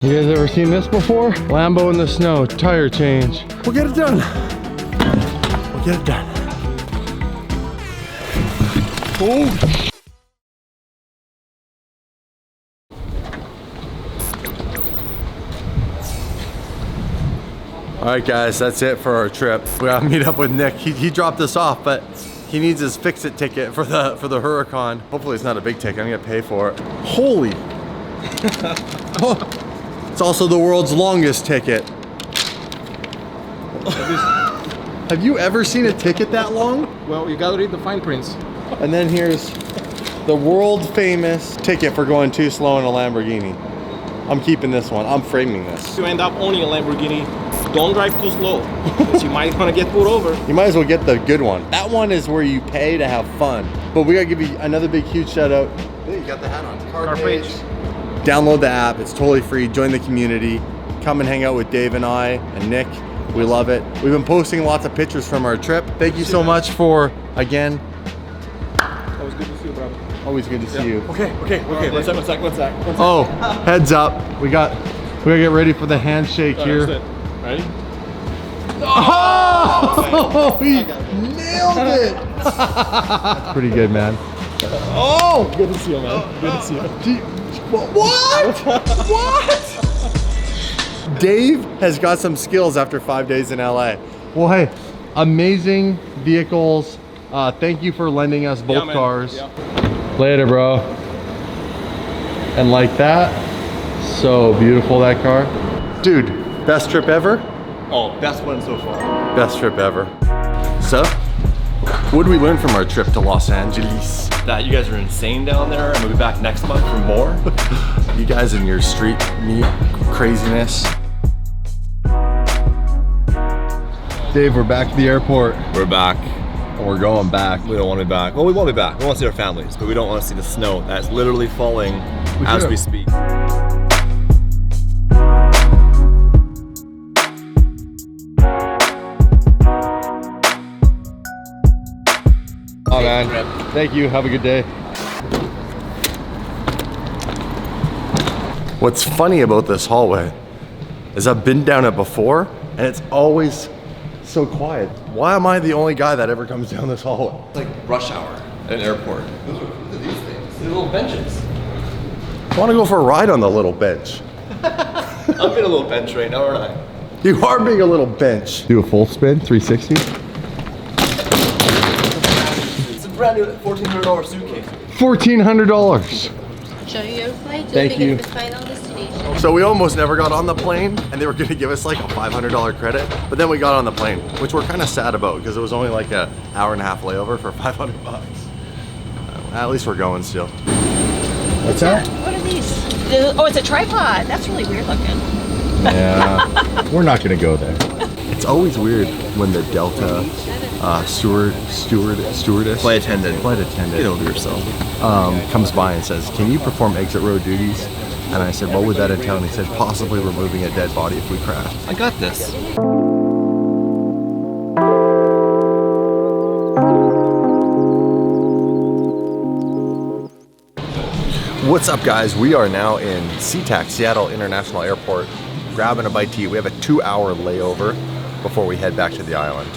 You guys ever seen this before? Lambo in the snow, tire change. We'll get it done. We'll get it done. Oh. All right, guys, that's it for our trip. We gotta meet up with Nick. He dropped us off, but he needs his fix-it ticket for the Huracan. Hopefully it's not a big ticket. I'm gonna pay for it. Holy! Oh. It's also the world's longest ticket. Have you ever seen a ticket that long? Well, you gotta read the fine prints. And then here's the world famous ticket for going too slow in a Lamborghini. I'm keeping this one. I'm framing this. If you end up owning a Lamborghini, don't drive too slow, because you might want to get pulled over. You might as well get the good one. That one is where you pay to have fun. But we gotta give you another big, huge shout out. Hey, you got the hat on. Car page. Download the app. It's totally free. Join the community. Come and hang out with Dave and I and Nick. We love it. We've been posting lots of pictures from our trip. Thank you so much for, again. Always good to see you, brother. Always good to see you. Okay. One sec. Oh, heads up. We gotta get ready for the handshake here. Ready? Oh, he nailed it. That's pretty good, man. Oh, Good to see you, man. Good to see you. What? What? Dave has got some skills after 5 days in LA. Well, hey, amazing vehicles. Thank you for lending us both cars. Yeah. Later, bro. And like that, so beautiful, that car. Dude, best trip ever? Oh, best one so far. Best trip ever. So, what did we learn from our trip to Los Angeles? That you guys are insane down there, and we'll be back next month for more. You guys and your street meet craziness. Dave, we're back at the airport. We're back. And we're going back. We don't want to be back. Well, we want to be back. We want to see our families, but we don't want to see the snow that's literally falling as we speak. Oh man, thank you. Have a good day. What's funny about this hallway is I've been down it before and it's always so quiet. Why am I the only guy that ever comes down this hallway? It's like rush hour at an airport. Look at these things. These little benches. I want to go for a ride on the little bench. I'm in a little bench right now, aren't I? You are being a little bench. Do a full spin, 360. It's a brand new $1,400 suitcase. $1,400. Show you your flight. Thank you. The final destination. So we almost never got on the plane and they were gonna give us like a $500 credit, but then we got on the plane, which we're kind of sad about because it was only like an hour-and-a-half layover for $500. At least we're going still. What's that? What are these? Oh, it's a tripod. That's really weird looking. Yeah, we're not gonna go there. It's always weird when the Delta stewardess, Flight attendant. Get over yourself. comes by and says, "Can you perform exit row duties?" And I said, "What would that entail?" And he said, "Possibly removing a dead body if we crash." I got this. What's up, guys? We are now in SeaTac, Seattle International Airport, grabbing a bite to eat. We have a 2-hour layover before we head back to the island.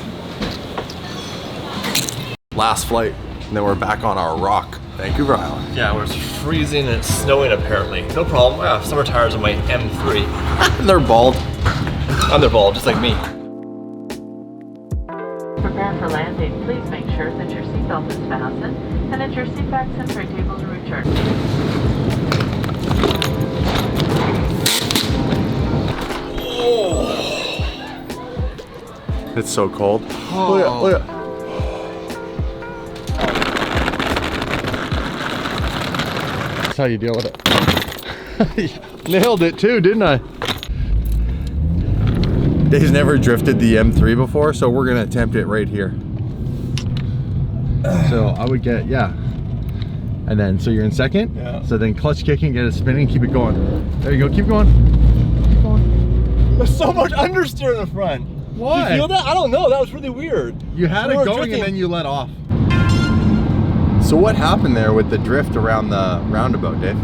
Last flight, and then we're back on our rock, Vancouver Island. Yeah, where it's freezing and it's snowing apparently. No problem. I have summer tires on my M3. They're bald. And they're bald, just like me. Prepare for landing. Please make sure that your seatbelt is fastened and that your seat backs and tray tables are returned. It's so cold. Look at. That's how you deal with it. Nailed it too, didn't I? Dave's never drifted the M3 before, so we're gonna attempt it right here. So I would get, yeah. And then, so you're in second. Yeah. So then clutch kicking, get it spinning, keep it going. There you go, keep going. Keep going. There's so much understeer in the front. Why? Did you feel that? I don't know, that was really weird. You had We it were going drifting. and then you let off. So what happened there with the drift around the roundabout, Dave?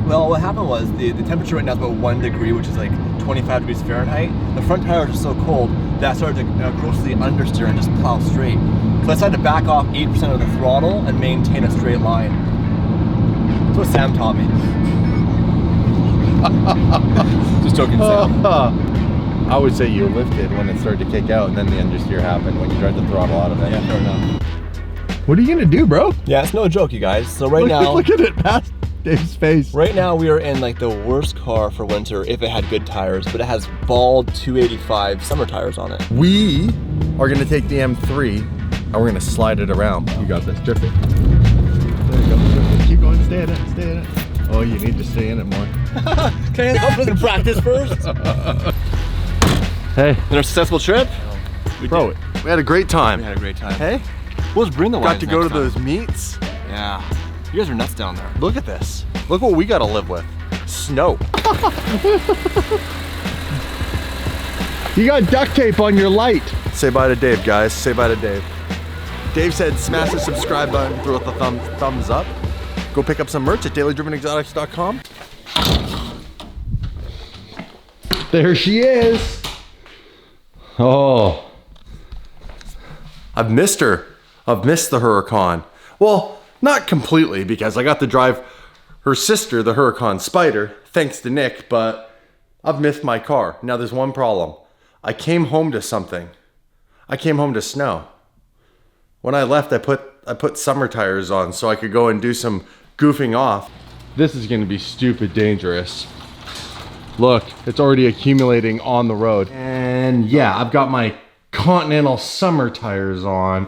Well, what happened was the temperature right now is about 1 degree, which is like 25 degrees Fahrenheit. The front tires are so cold that I started to grossly understeer and just plow straight. So I decided to back off 8% of the throttle and maintain a straight line. That's what Sam taught me. Just joking, Sam. I would say you lifted when it started to kick out, and then the understeer happened when you tried to throttle out of it. Yeah, fair enough. What are you gonna do, bro? Yeah, it's no joke, you guys. So right now, look at it past Dave's face. right now we are in like the worst car for winter if it had good tires, but it has bald 285 summer tires on it. We are gonna take the M3 and we're gonna slide it around. You got this. Drift it. There you go. Drift it. Keep going. Stay in it. Stay in it. Oh, you need to stay in it more. Can I help us practice first? Hey, In our successful trip, Bro, we had a great time. we had a great time. Hey, We'll just bring the got wines to go to next time. those meets. Yeah. You guys are nuts down there. Look at this. Look what we gotta live with. Snow. you got duct tape on your light. Say bye to Dave, guys. Say bye to Dave. Dave said smash the subscribe button, throw it the thumbs up. Go pick up some merch at dailydrivenexotics.com. There she is. Oh. I've missed her. I've missed the Huracan. Well, not completely, because I got to drive her sister, the Huracan Spider, thanks to Nick, but I've missed my car. Now there's one problem. I came home to something. I came home to snow. When I left, I put summer tires on so I could go and do some goofing off. This is gonna be stupid dangerous. Look, it's already accumulating on the road. And yeah, I've got my Continental summer tires on.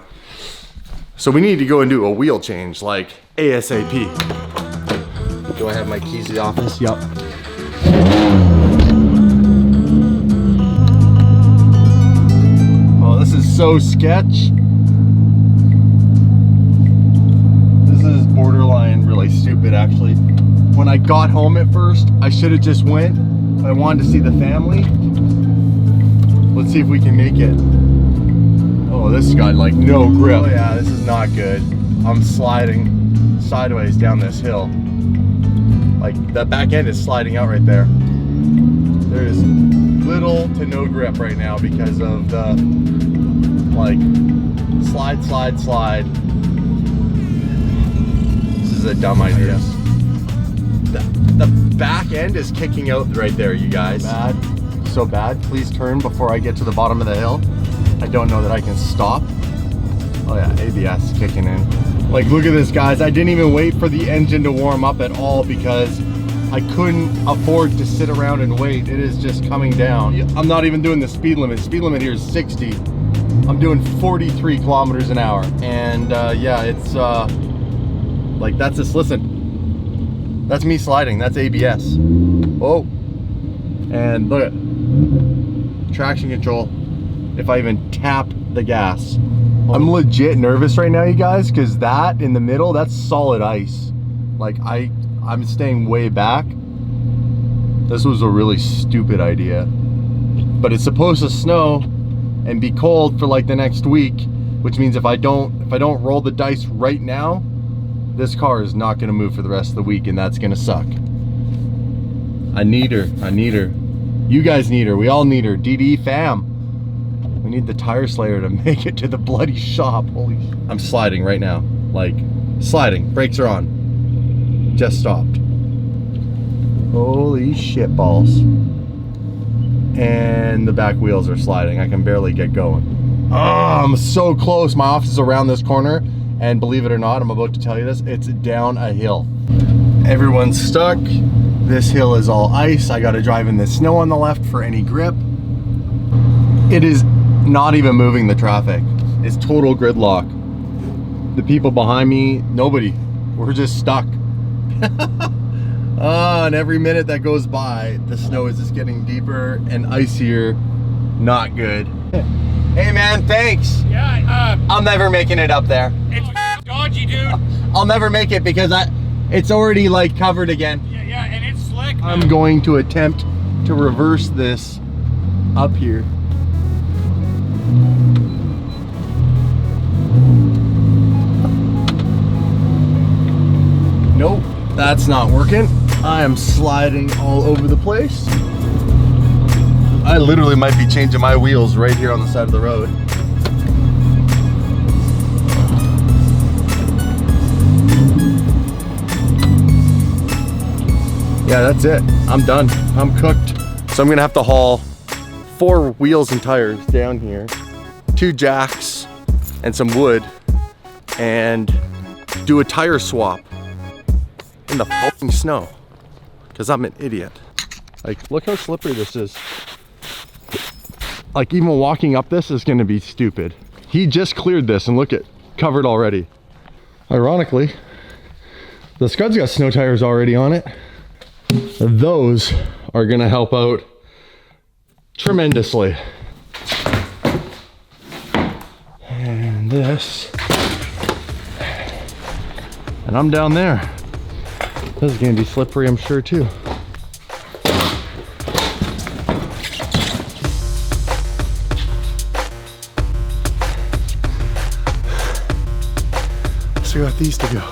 So we need to go and do a wheel change, like ASAP. Do I have my keys to the office? Yup. Oh, this is so sketch. This is borderline really stupid, actually. When I got home at first, I should have just went. I wanted to see the family. Let's see if we can make it. Oh, this got like no grip. Oh yeah, this is not good. I'm sliding sideways down this hill. Like the back end is sliding out right there. There's little to no grip right now because of the like slide. This is a dumb idea. The back end is kicking out right there, you guys. Bad. So bad. Please turn before I get to the bottom of the hill. I don't know that I can stop. Oh yeah, ABS is kicking in. Like, look at this, guys. I didn't even wait for the engine to warm up at all because I couldn't afford to sit around and wait. It is just coming down. I'm not even doing the speed limit. Speed limit here is 60. I'm doing 43 kilometers an hour. And yeah, it's like, that's just, listen, that's me sliding. That's ABS. Oh, and look at traction control. If I even tap the gas. I'm legit nervous right now, you guys, because that in the middle, that's solid ice. Like I'm staying way back. This was a really stupid idea. But it's supposed to snow and be cold for like the next week, which means if I don't roll the dice right now, this car is not gonna move for the rest of the week, and that's gonna suck. I need her. You guys need her. We all need her. DD fam. We need the tire slayer to make it to the bloody shop. Holy sh! I'm sliding right now. Like, sliding. Brakes are on. Just stopped. Holy shit balls. And the back wheels are sliding. I can barely get going. Oh, I'm so close. My office is around this corner. And believe it or not, I'm about to tell you this, it's down a hill. Everyone's stuck. This hill is all ice. I gotta drive in the snow on the left for any grip. It is not even moving the traffic. It's total gridlock. The people behind me, nobody. We're just stuck. And every minute that goes by, the snow is just getting deeper and icier. Not good. Hey man, thanks. Yeah, I'm never making it up there. it's dodgy, dude. I'll never make it because it's already like covered again. Yeah, and it's slick. I'm going to attempt to reverse this up here. Nope, that's not working. I am sliding all over the place. I literally might be changing my wheels right here on the side of the road. Yeah, that's it. I'm done. I'm cooked. So I'm gonna have to haul 4 wheels and tires down here, 2 jacks and some wood, and do a tire swap in the fucking snow, because I'm an idiot. Like, look how slippery this is. Like, even walking up this is gonna be stupid. He just cleared this and look at, covered already. Ironically, the Scud's got snow tires already on it. Those are gonna help out tremendously. And this, and I'm down there. This is gonna be slippery, I'm sure, too. So we got these to go.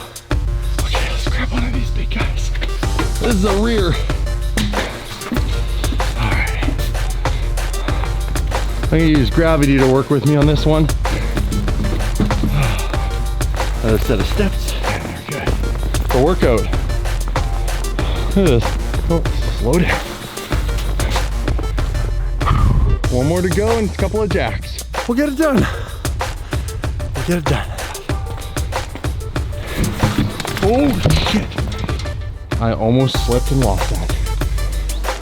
Okay, let's grab one of these big guys. This is the rear. All right. I'm gonna use gravity to work with me on this one. Another set of steps. And they're good. The workout. Look at this. Oh, slow down. One more to go and a couple of jacks. We'll get it done. We'll get it done. Oh shit. I almost slipped and lost that.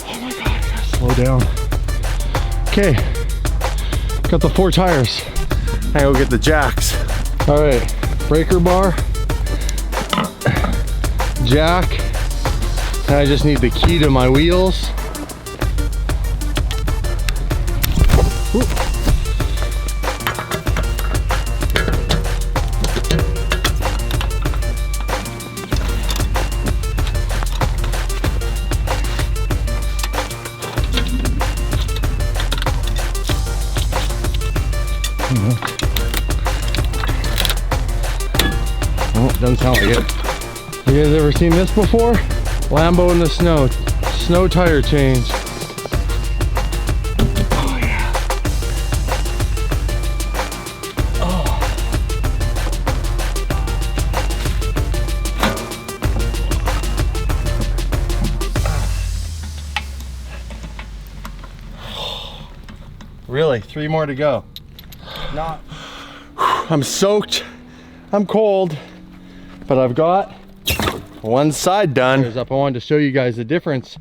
Oh my God, I gotta slow down. Okay, got the 4 tires. I gotta go get the jacks. All right, breaker bar, jack, and I just need the key to my wheels. Ooh. Oh, doesn't sound like it. You guys ever seen this before? Lambo in the snow. Snow tire change. Oh yeah. Oh. Really, 3 more to go. Not. I'm soaked, I'm cold, but I've got one side done. I wanted to show you guys the difference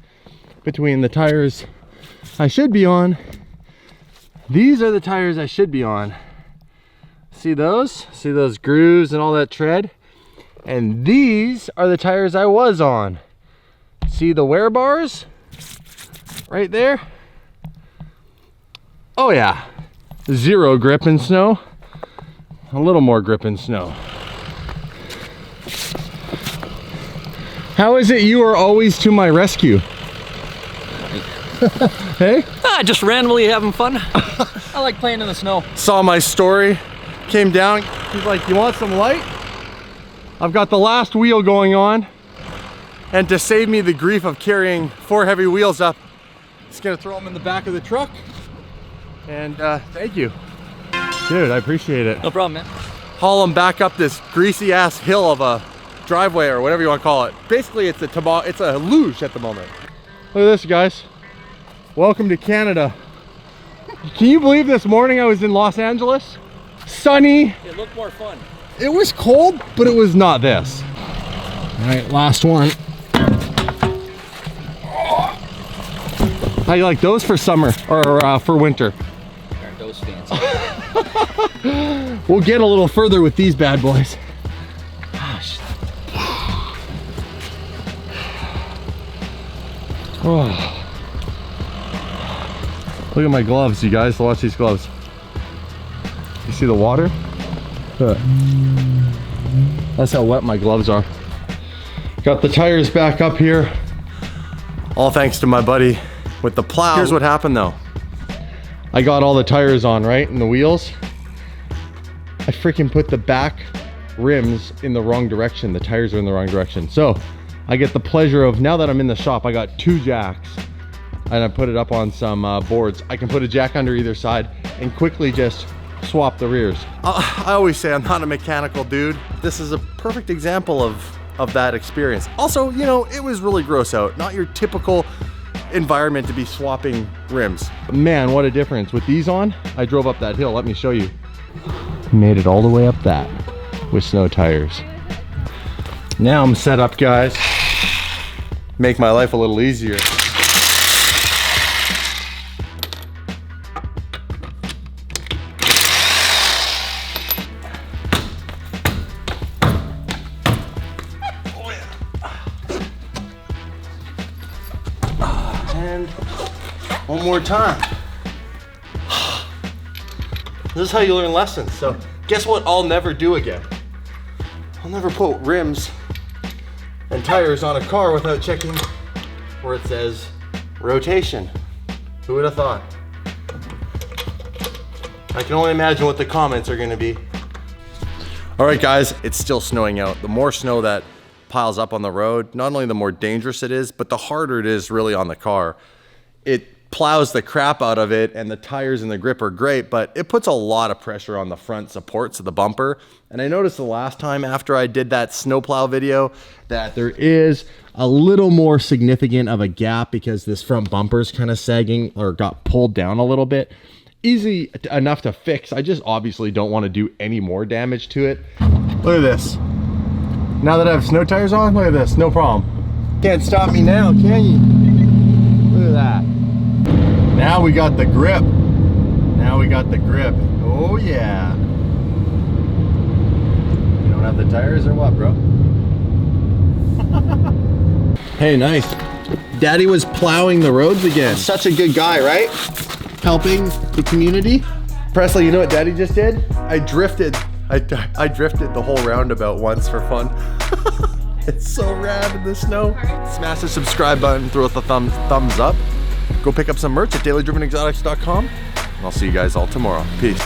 between the tires I should be on. These are the tires I should be on. See those? See those grooves and all that tread? And these are the tires I was on. See the wear bars right there? Oh yeah, 0 grip in snow. A little more grip in snow. How is it you are always to my rescue? Hey? Just randomly having fun. I like playing in the snow. Saw my story, came down. He's like, you want some light? I've got the last wheel going on. And to save me the grief of carrying 4 heavy wheels up, he's gonna throw them in the back of the truck. And thank you. Dude, I appreciate it. No problem, man. Haul them back up this greasy ass hill of a driveway or whatever you want to call it. Basically, it's a luge at the moment. Look at this, guys. Welcome to Canada. Can you believe this morning I was in Los Angeles? Sunny. It looked more fun. It was cold, but it was not this. All right, last one. How you like those for summer or for winter? Aren't those fancy? We'll get a little further with these bad boys. Oh. Look at my gloves, you guys. Watch these gloves. You see the water? That's how wet my gloves are. Got the tires back up here. All thanks to my buddy with the plow. Here's what happened though. I got all the tires on, right? And the wheels. I freaking put the back rims in the wrong direction. The tires are in the wrong direction. So I get the pleasure of, now that I'm in the shop, I got 2 jacks and I put it up on some boards. I can put a jack under either side and quickly just swap the rears. I always say I'm not a mechanical dude. This is a perfect example of that experience. Also, you know, it was really gross out. Not your typical environment to be swapping rims. Man, what a difference. With these on, I drove up that hill. Let me show you. Made it all the way up that with snow tires. Now I'm set up, guys. Make my life a little easier. And one more time. This is how you learn lessons. So guess what I'll never do again? I'll never put rims and tires on a car without checking where it says rotation. Who would have thought? I can only imagine what the comments are gonna be. All right, guys, it's still snowing out. The more snow that piles up on the road, not only the more dangerous it is, but the harder it is really on the car. It plows the crap out of it, and the tires and the grip are great, but it puts a lot of pressure on the front supports of the bumper. And I noticed the last time after I did that snowplow video that there is a little more significant of a gap because this front bumper's kind of sagging or got pulled down a little bit. Easy enough to fix. I just obviously don't want to do any more damage to it. Look at this. Now that I have snow tires on, look at this, no problem. Can't stop me now, can you? Look at that. Now we got the grip. Now we got the grip. Oh yeah. You don't have the tires or what, bro? Hey, nice. Daddy was plowing the roads again. Such a good guy, right? Helping the community. Presley, you know what Daddy just did? I drifted the whole roundabout once for fun. It's so rad in the snow. Smash the subscribe button, throw the thumbs up. Go pick up some merch at dailydrivenexotics.com. And I'll see you guys all tomorrow. Peace.